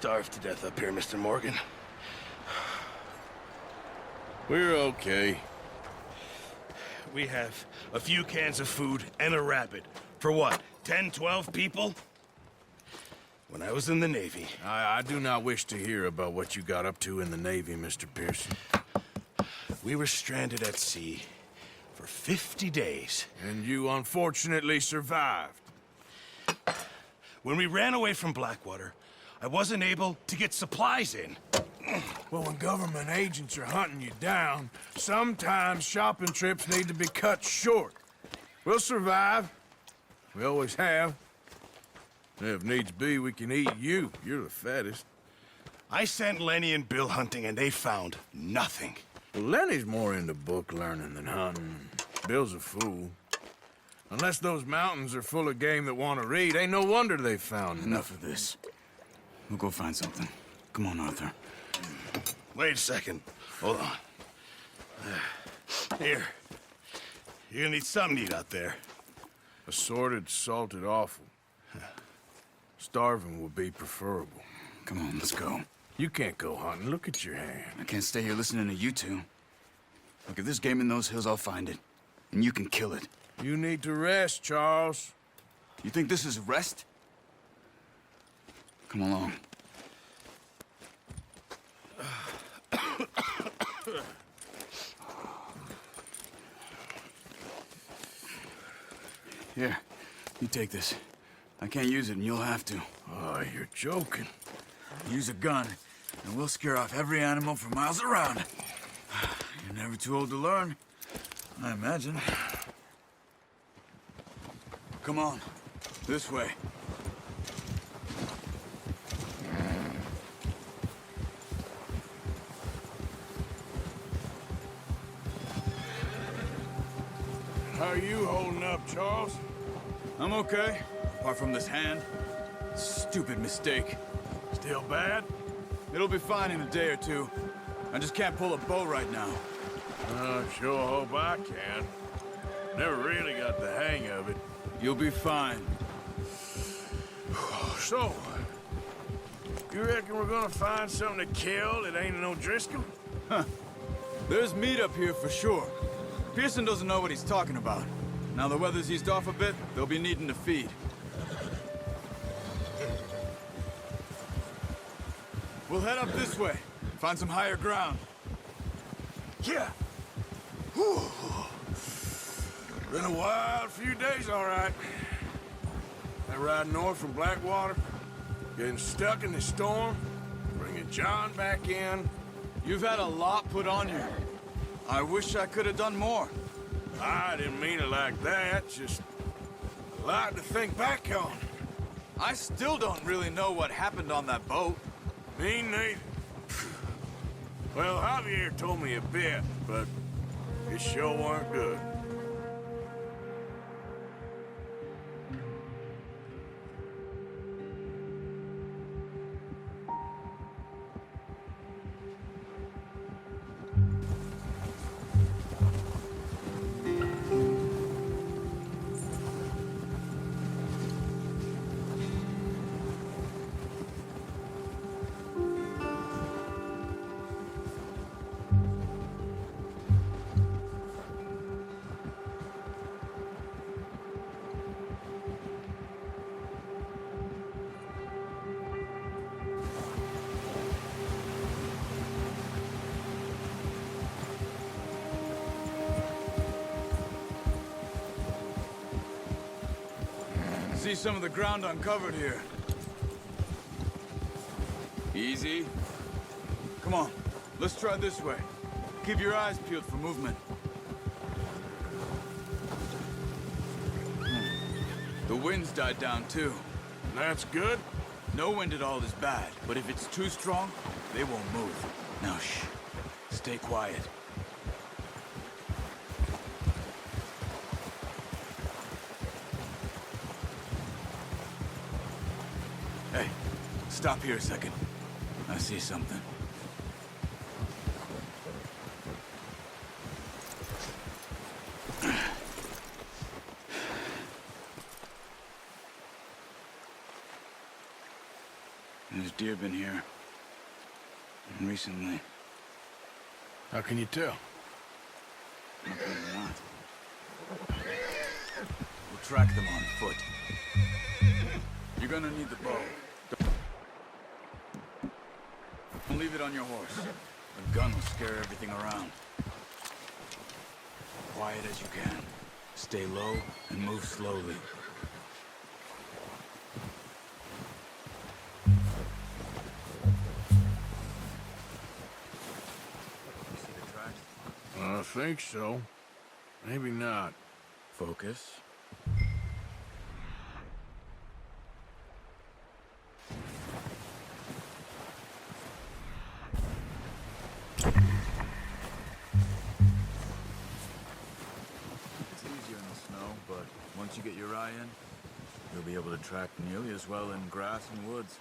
starved to death up here, Mr. Morgan. We're okay. We have a few cans of food and a rabbit. For what, 10, 12 people? When I was in the Navy... I do not wish to hear about what you got up to in the Navy, Mr. Pearson. We were stranded at sea for 50 days. And you unfortunately survived. When we ran away from Blackwater, I wasn't able to get supplies in. Well, when government agents are hunting you down, sometimes shopping trips need to be cut short. We'll survive. We always have. If needs be, we can eat you. You're the fattest. I sent Lenny and Bill hunting, and they found nothing. Well, Lenny's more into book learning than hunting. Bill's a fool. Unless those mountains are full of game that want to read, ain't no wonder they found Enough of this. We'll go find something. Come on, Arthur. Wait a second. Hold on. Here. You're gonna need something to eat out there. Assorted, salted offal. Starving would be preferable. Come on, let's go. You can't go hunting. Look at your hand. I can't stay here listening to you two. Look, if there's game in those hills, I'll find it. And you can kill it. You need to rest, Charles. You think this is rest? Come along. Here, you take this. I can't use it, and you'll have to. Oh, you're joking. Use a gun, and we'll scare off every animal for miles around. You're never too old to learn, I imagine. Come on, this way. How are you holding up, Charles? I'm okay, apart from this hand. Stupid mistake. Still bad? It'll be fine in a day or two. I just can't pull a bow right now. Sure hope I can. Never really got the hang of it. You'll be fine. So, you reckon we're gonna find something to kill that ain't no Driscoll? There's meat up here for sure. Pearson doesn't know what he's talking about. Now the weather's eased off a bit, they'll be needing to feed. We'll head up this way, find some higher ground. Yeah. Whew. Been a wild few days, all right. That ride north from Blackwater, getting stuck in the storm, bringing John back in. You've had a lot put on you. I wish I could have done more. I didn't mean it like that, just a lot to think back on. I still don't really know what happened on that boat. Me neither. Well, Javier told me a bit, but it sure weren't good. See some of the ground uncovered here. Easy. Come on, let's try this way. Keep your eyes peeled for movement. The wind's died down too. That's good. No wind at all is bad, but if it's too strong, they won't move. Now shh, stay quiet. Hey, stop here a second. I see something. There's deer been here? And recently. How can you tell? Not that they're not. We'll track them on foot. You're gonna need the bow. Don't leave it on your horse. The gun will scare everything around. Quiet as you can. Stay low and move slowly. You see the tracks? I think so. Maybe not. Focus. It's easier in the snow, but once you get your eye in, you'll be able to track nearly as well in grass and woods.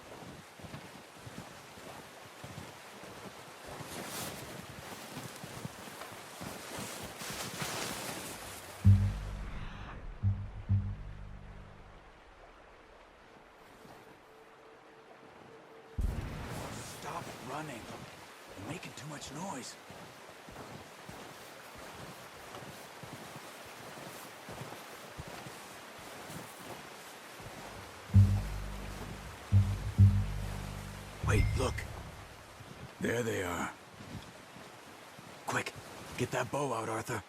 Stop running. You're making too much noise. Wait, look. There they are. Quick, get that bow out, Arthur.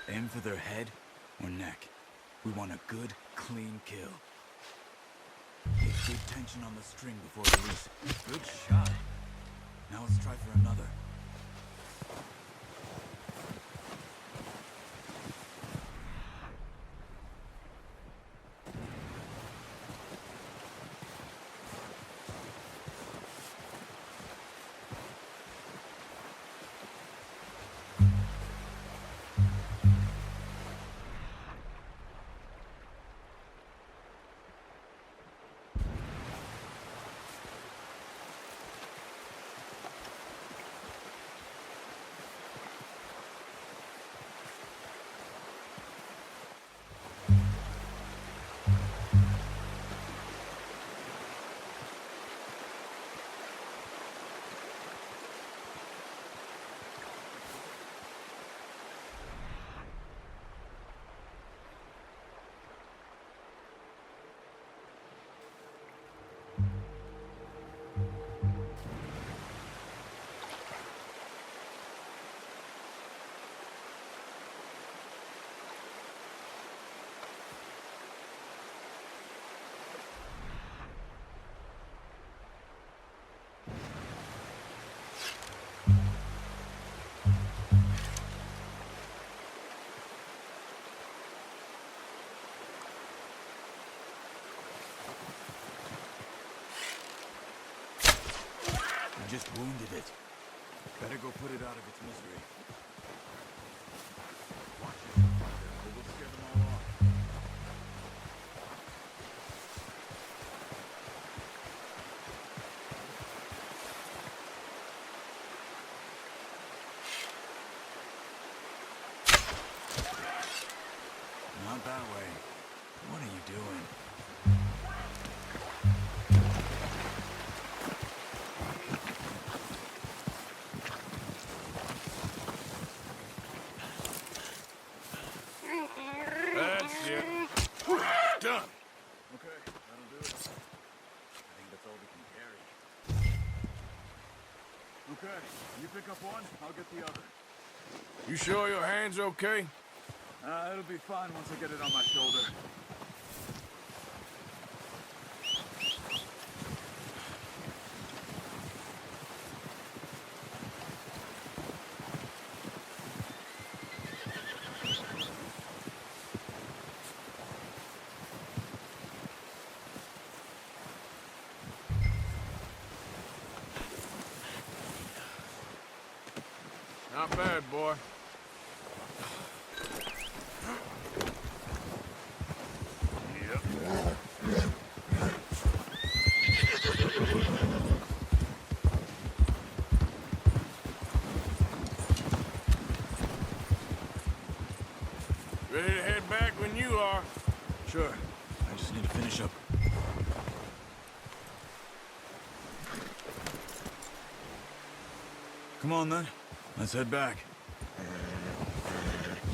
Aim for their head or neck. We want a good, clean kill. Get good tension on the string before release. Good shot. Now let's try for another. You just wounded it. Better go put it out of its misery. Watch it. It will scare them all off. Not that way. What are you doing? That's it. Done. Okay, that'll do it. I think that's all we can carry. Okay, you pick up one, I'll get the other. You sure your hand's okay? It'll be fine once I get it on my shoulder. Not bad, boy. Ready to head back when you are. Sure. I just need to finish up. Come on, then. Let's head back.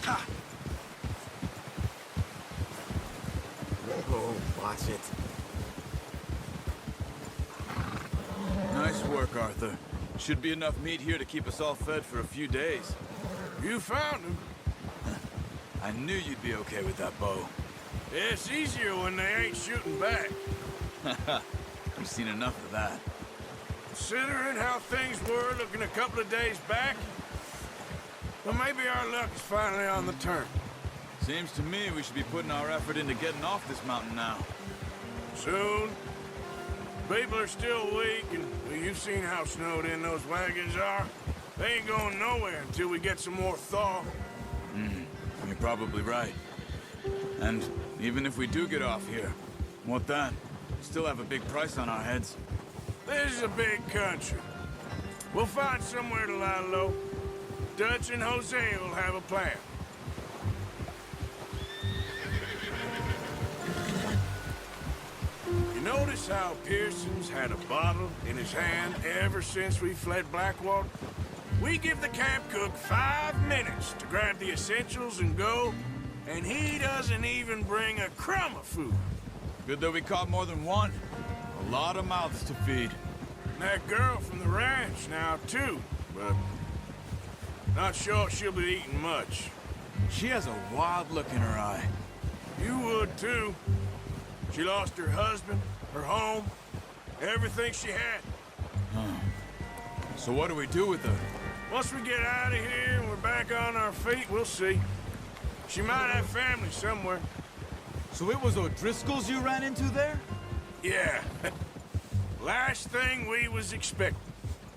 Ha! Oh, watch it. Nice work, Arthur. Should be enough meat here to keep us all fed for a few days. You found him. I knew you'd be okay with that bow. It's easier when they ain't shooting back. We've seen enough of that. Considering how things were looking a couple of days back, well, maybe our luck is finally on the turn. Seems to me we should be putting our effort into getting off this mountain now. Soon. People are still weak, and well, you've seen how snowed in those wagons are. They ain't going nowhere until we get some more thaw. You're probably right. And even if we do get off here, what then? Still have a big price on our heads. This is a big country. We'll find somewhere to lie low. Dutch and Jose will have a plan. You notice how Pearson's had a bottle in his hand ever since we fled Blackwater? We give the camp cook 5 minutes to grab the essentials and go, and he doesn't even bring a crumb of food. Good that we caught more than one. A lot of mouths to feed. And that girl from the ranch now, too, but not sure she'll be eating much. She has a wild look in her eye. You would, too. She lost her husband, her home, everything she had. So what do we do with her? Once we get out of here and we're back on our feet, we'll see. She might have family somewhere. So it was O'Driscoll's you ran into there? Yeah. Last thing we was expecting.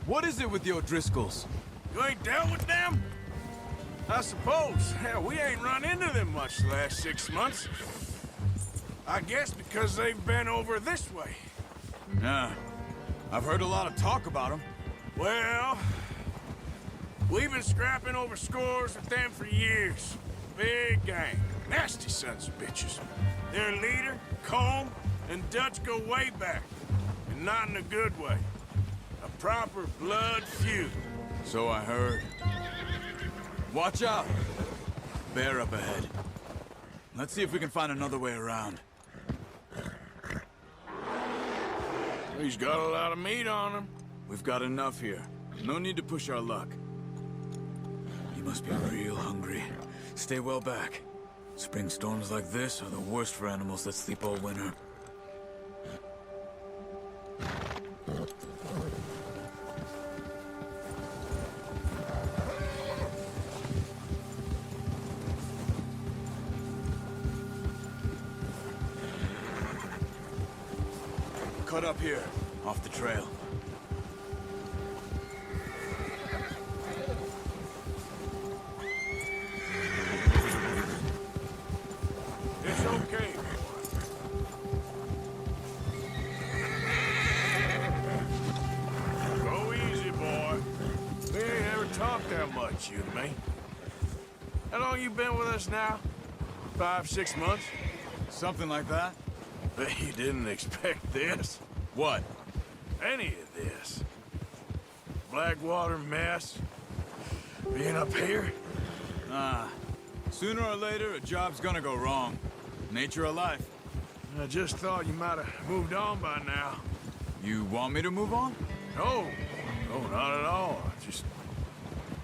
What is it with the O'Driscolls? You ain't dealt with them? I suppose. Hell, we ain't run into them much the last 6 months. I guess because they've been over this way. Yeah. I've heard a lot of talk about them. Well, we've been scrapping over scores with them for years. Big gang. Nasty sons of bitches. Their leader, Combe, and Dutch go way back. And not in a good way. A proper blood feud. So I heard. Watch out! Bear up ahead. Let's see if we can find another way around. He's got a lot of meat on him. We've got enough here. No need to push our luck. You must be real hungry. Stay well back. Spring storms like this are the worst for animals that sleep all winter. Cut up here, off the trail. It's okay. Go easy, boy. We ain't ever talked that much, you and me. How long you been with us now? 5, 6 months? Something like that? Bet you didn't expect this. What? Any of this. Blackwater mess. Being up here. Sooner or later, a job's gonna go wrong. Nature of life. I just thought you might have moved on by now. You want me to move on? No, not at all.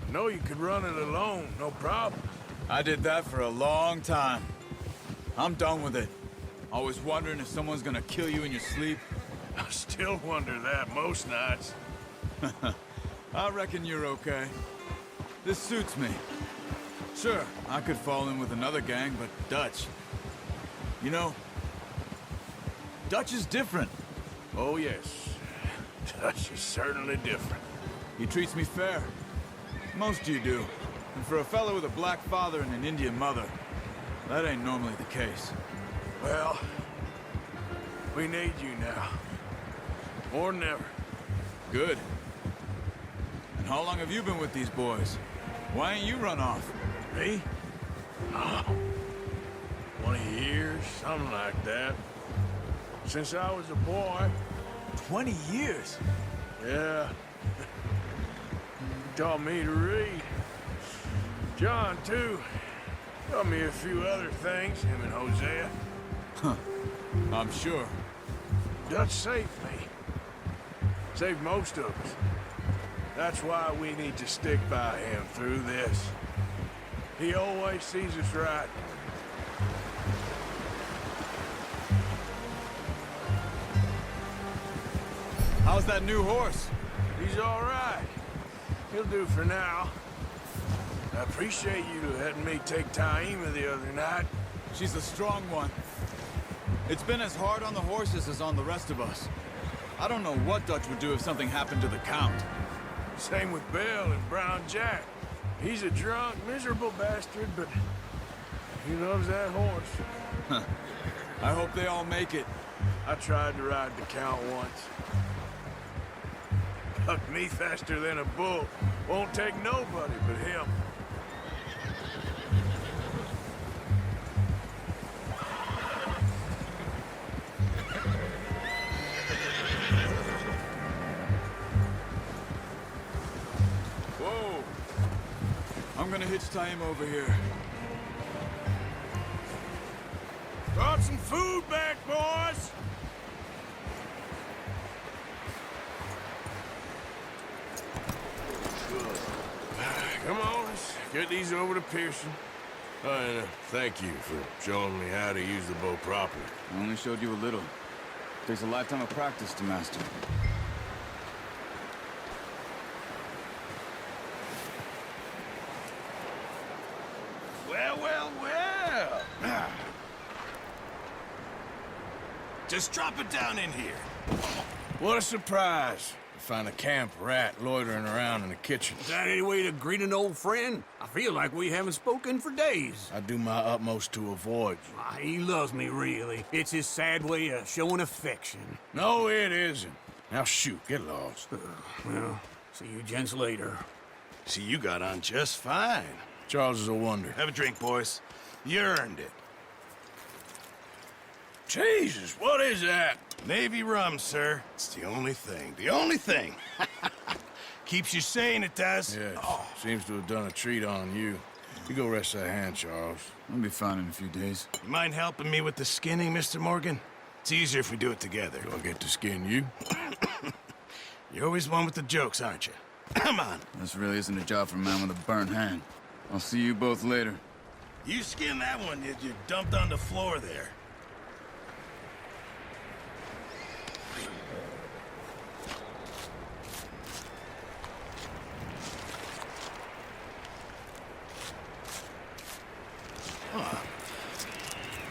I know you could run it alone, no problem. I did that for a long time. I'm done with it. Always wondering if someone's gonna kill you in your sleep. I still wonder that most nights. I reckon you're okay. This suits me. Sure, I could fall in with another gang, but Dutch... You know, Dutch is different. Oh, yes. Dutch is certainly different. He treats me fair. Most you do. And for a fellow with a black father and an Indian mother, that ain't normally the case. Well, we need you now. More than ever. Good. And how long have you been with these boys? Why ain't you run off? Me? Oh, 20 years, something like that. Since I was a boy. 20 years? Yeah. taught me to read. John, too. Taught me a few other things, him and Hosea. I'm sure. Dutch saved me. Saved most of us. That's why we need to stick by him through this. He always sees us right. How's that new horse? He's all right. He'll do for now. I appreciate you letting me take Taima the other night. She's a strong one. It's been as hard on the horses as on the rest of us. I don't know what Dutch would do if something happened to the Count. Same with Bill and Brown Jack. He's a drunk, miserable bastard, but he loves that horse. I hope they all make it. I tried to ride the Count once. Bucked me faster than a bull. Won't take nobody but him. Whoa! I'm gonna hitch Taima over here. Brought some food back, boys! Come on, let's get these over to Pearson. And thank you for showing me how to use the bow properly. I only showed you a little. Takes a lifetime of practice to master. Well, well, well. Just drop it down in here. What a surprise. To find a camp rat loitering around in the kitchen. Is that any way to greet an old friend? I feel like we haven't spoken for days. I do my utmost to avoid you. He loves me, really. It's his sad way of showing affection. No, it isn't. Now shoot, get lost. Well, see you gents later. See, you got on just fine. Charles is a wonder. Have a drink, boys. You earned it. Jesus, what is that? Navy rum, sir. It's the only thing. The only thing. Keeps you sane, it does. Yes, seems to have done a treat on you. You go rest that hand, Charles. I'll be fine in a few days. You mind helping me with the skinning, Mr. Morgan? It's easier if we do it together. Do I get to skin you? You're always one with the jokes, aren't you? Come on. This really isn't a job for a man with a burnt hand. I'll see you both later. You skin that one you dumped on the floor there.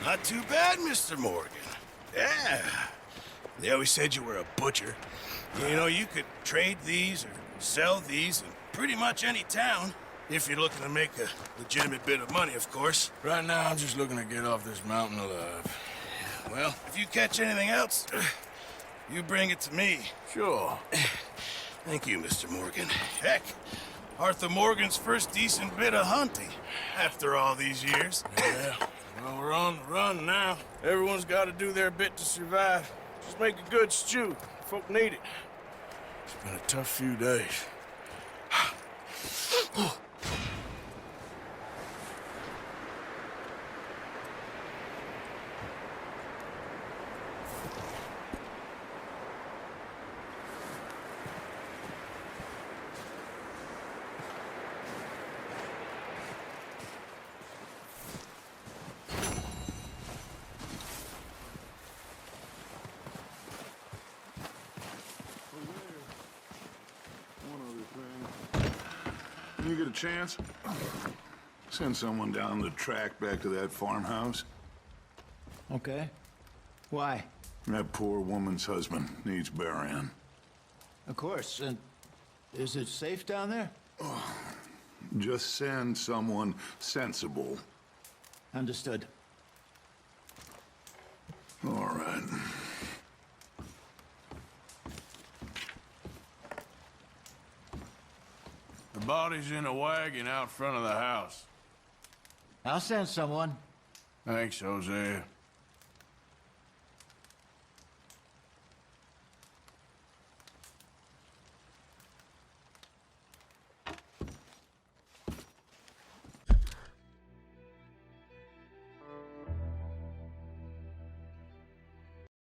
Not too bad, Mr. Morgan. Yeah. They always said you were a butcher. You know, you could trade these or sell these in pretty much any town. If you're looking to make a legitimate bit of money, of course. Right now, I'm just looking to get off this mountain alive. Well, if you catch anything else, you bring it to me. Sure. Thank you, Mr. Morgan. Heck, Arthur Morgan's first decent bit of hunting after all these years. Yeah. Well, we're on the run now. Everyone's got to do their bit to survive. Just make a good stew. Folk need it. It's been a tough few days. When you get a chance, send someone down the track back to that farmhouse. Okay. Why? That poor woman's husband needs burying. Of course. And is it safe down there? Just send someone sensible. Understood. All right. The body's in a wagon out front of the house. I'll send someone. Thanks, Hosea.